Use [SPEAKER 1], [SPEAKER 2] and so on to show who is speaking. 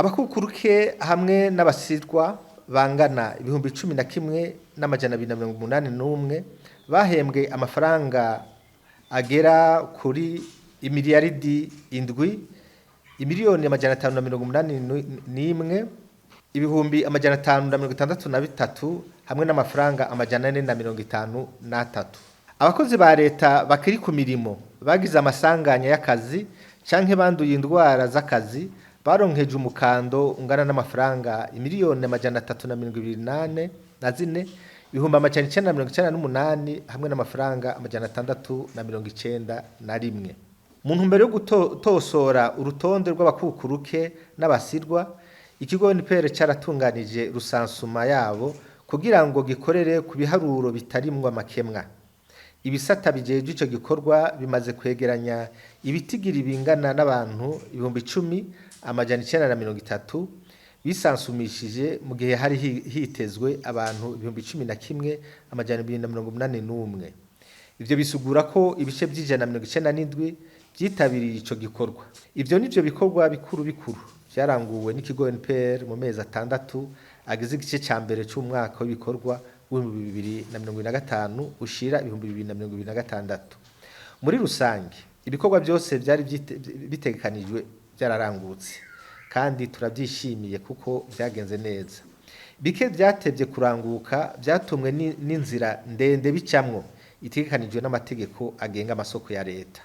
[SPEAKER 1] abakukuruke hamwe n'abasirwa bangana 11,281 bahembwe amafaranga agera kuri imiliyaridi 7 imiliyoni 581 ibihumbi 563 hamwe n'amafaranga 453. Abakozi ba leta bakiri ku mirimo bagize amasanganya y'akazi canke banduye indwara z'akazi baronkeje umukando ungana n'amafaranga imiliyoni 328 ibihumbi 998 hamwe n'amafaranga 691. Mu ntumbero yo gutosora urutonde rw'abakukuruke n'abasirwa, ikigo NPR cyaratunganije rusansuma yabo kugira ngo gikorere ku biharuro bitarimwe amakemwa. Ibisata bijeje ico gikorwa bimaze kwegeranya ibitigiri bingana n'abantu 10,930 bisansumishije mu gihe hari hitezwe abantu 11,281. Ivyo bisugura ko ibice by'197 byitabiriye ico gikorwa. Ivyo nivyo bikorwa bikuru vyaranguwe n'ikigo NPR mu mezi 6 agize igice ca mbere c'umwaka w'ibikorwa w'2025 ushira 2026. Muri rusange ibikorwa byose byari bitegekanijwe byararangutse kandi turabyishimiye kuko byagenze neza. Bike byatevye kuranguka byatumwe n'inzira ndende bicamwo itegekanijwe n'amategeko agenga amasoko ya leta.